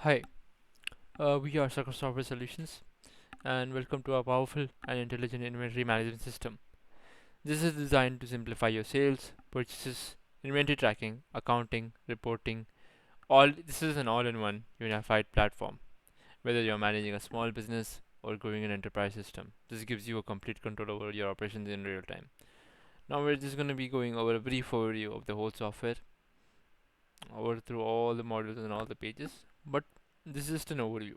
Hi, we are SAQR Software Solutions, and welcome to our powerful and intelligent inventory management system. This is designed to simplify your sales, purchases, inventory tracking, accounting, reporting. All this is an all-in-one unified platform. Whether you're managing a small business or growing an enterprise system, this gives you a complete control over your operations in real time. Now we're just going to be going over a brief overview of the whole software, over through all the modules and all the pages. But this is just an overview.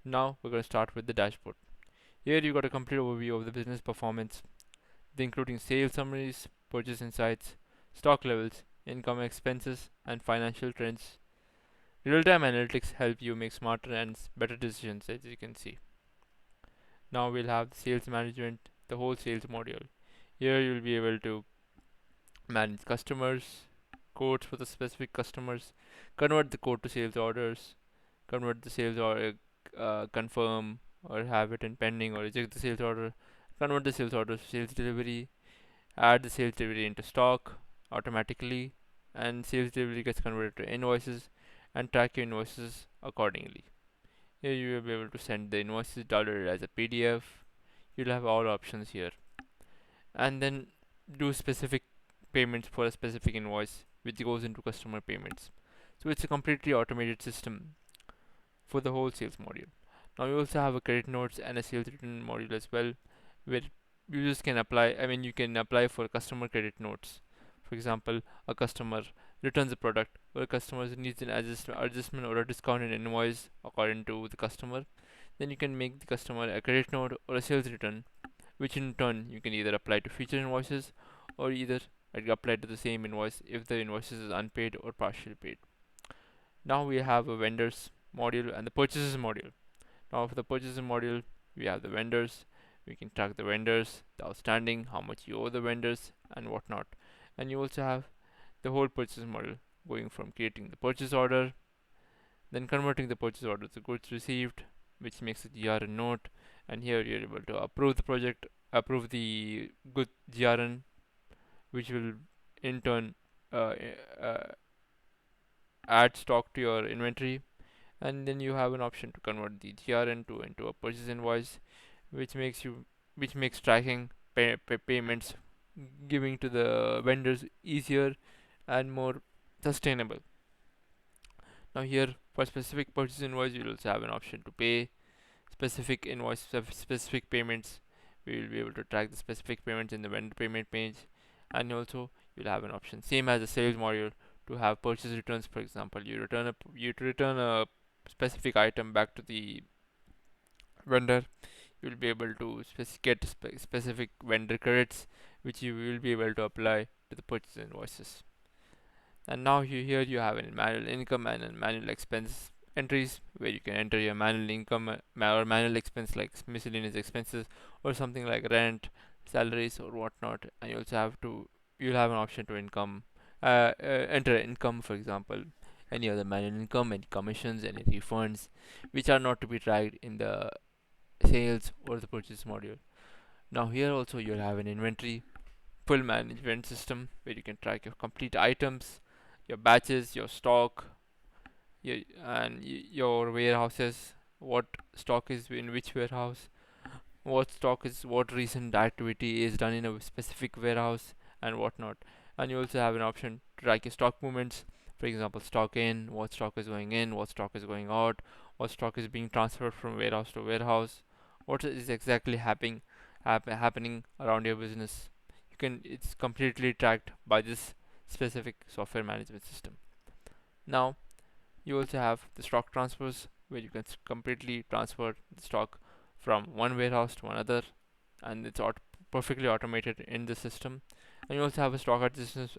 Now we're going to start with the dashboard. Here you got a complete overview of the business performance, including sales summaries, purchase insights, stock levels, income expenses, and financial trends. Real-time analytics help you make smarter and better decisions, as you can see. Now we'll have the sales management, the whole sales module. Here you'll be able to manage customers, quotes for the specific customers, convert the quote to sales orders, convert the sales order, confirm or have it in pending or reject the sales order, convert the sales order to sales delivery, add the sales delivery into stock automatically, and sales delivery gets converted to invoices and track your invoices accordingly. Here you will be able to send the invoices downloaded as a PDF. You'll have all options here, and then do specific payments for a specific invoice which goes into customer payments. So it's a completely automated system for the whole sales module. Now you also have a credit notes and a sales return module as well, where users can apply. You can apply for customer credit notes. For example, a customer returns a product, or a customer needs an adjustment or a discount in invoice according to the customer. Then you can make the customer a credit note or a sales return, which in turn you can either apply to future invoices or either apply to the same invoice if the invoice is unpaid or partially paid. Now we have a vendors module and the purchases module. Now for the purchases module, we have the vendors. We can track the vendors, the outstanding, how much you owe the vendors, and whatnot. And you also have the whole purchase module, going from creating the purchase order, then converting the purchase order to goods received, which makes a GRN note. And here you're able to approve the project, approve the good GRN, which will in turn uh, uh, add stock to your inventory. And then you have an option to convert the GRN into a purchase invoice, which makes tracking payments, giving to the vendors easier and more sustainable. Now here for specific purchase invoice, you'll also have an option to pay specific invoice specific payments. We will be able to track the specific payments in the vendor payment page, and also you'll have an option same as the sales module to have purchase returns. For example, you return a specific item back to the vendor. You will be able to get specific vendor credits, which you will be able to apply to the purchase invoices. And now here you have a manual income and a manual expense entries, where you can enter your manual income or manual expense like miscellaneous expenses or something like rent, salaries or whatnot. And you'll have an option to enter income, for example, any other manual income, any commissions, any refunds, which are not to be tracked in the sales or the purchase module. Now here also you'll have an inventory full management system, where you can track your complete items, your batches, your stock, your warehouses, what stock is in which warehouse, what recent activity is done in a specific warehouse, and whatnot. And you also have an option to track your stock movements. For example, stock in, what stock is going in, what stock is going out, what stock is being transferred from warehouse to warehouse, what is exactly happening around your business. It's completely tracked by this specific software management system. Now you also have the stock transfers, where you can completely transfer the stock from one warehouse to another, and it's perfectly automated in the system. And you also have a stock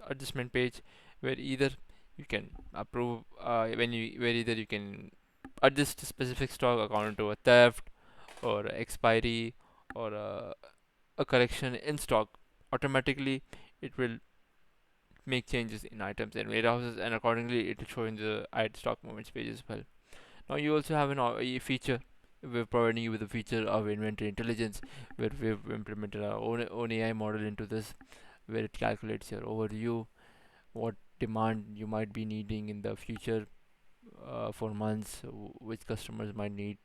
adjustment page, where either you can approve where either you can adjust a specific stock according to a theft or expiry or a correction in stock. Automatically it will make changes in items and warehouses, and accordingly it will show in the add stock movements page as well. Now you also have a feature. We're providing you with a feature of inventory intelligence, where we've implemented our own AI model into this, where it calculates your overview, what demand you might be needing in the future, for months, which customers might need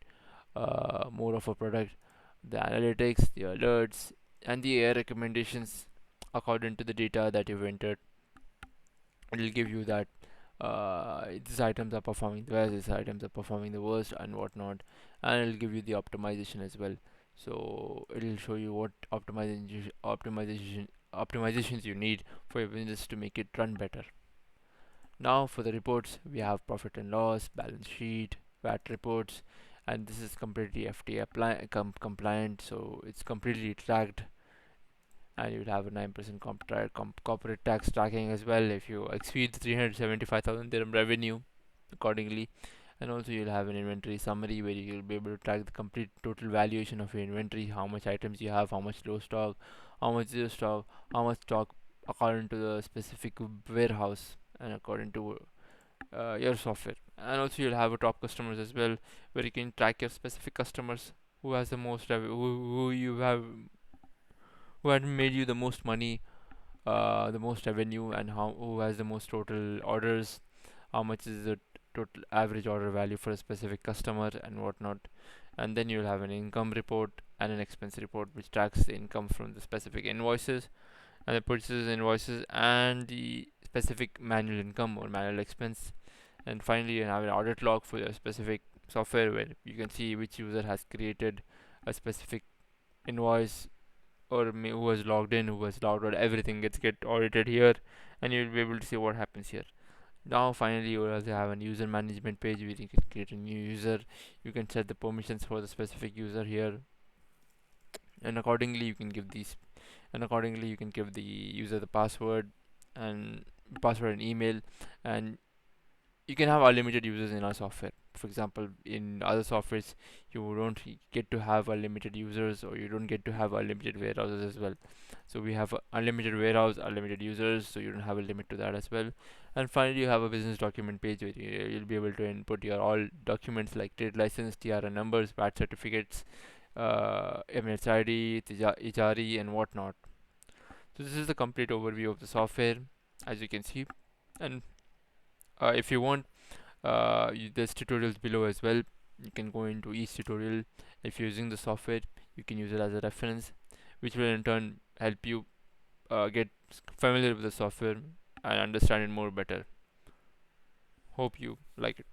more of a product, the analytics, the alerts, and the AI recommendations according to the data that you've entered. It'll give you that these items are performing the best, these items are performing the worst, and whatnot, and it'll give you the optimization as well. So it'll show you what optimizations you need for your business to make it run better. Now for the reports, we have profit and loss, balance sheet, VAT reports, and this is completely FTA compliant, so it's completely tracked, and you'll have a 9% corporate tax tracking as well if you exceed 375,000 dirham revenue accordingly. And also you'll have an inventory summary where you'll be able to track the complete total valuation of your inventory, how much items you have, how much low stock, how much zero stock, how much stock according to the specific warehouse and according to your software. And also you'll have a top customers as well, where you can track your specific customers, who has the most who you have, who had made you the most money, the most revenue, and how who has the most total orders, how much is the total average order value for a specific customer and whatnot. And then you'll have an income report and an expense report which tracks the income from the specific invoices and the purchases invoices and the specific manual income or manual expense. And finally you have an audit log for your specific software where you can see which user has created a specific invoice, or who was logged in, who was logged out. Everything gets get audited here, and you'll be able to see what happens here. Now finally you will also have a user management page where you can create a new user. You can set the permissions for the specific user here, and accordingly you can give these and accordingly you can give the user the and password and email. And you can have unlimited users in our software. For example, in other softwares, you don't get to have unlimited users, or you don't get to have unlimited warehouses as well. So we have a unlimited warehouse, unlimited users, so you don't have a limit to that as well. And finally, you have a business document page where you'll be able to input your all documents like trade license, TRN numbers, VAT certificates, Emirates ID, Ijari, and whatnot. So this is the complete overview of the software, as you can see. And if you want, there's tutorials below as well. You can go into each tutorial. If you're using the software, you can use it as a reference, which will in turn help you get familiar with the software and understand it more better. Hope you like it.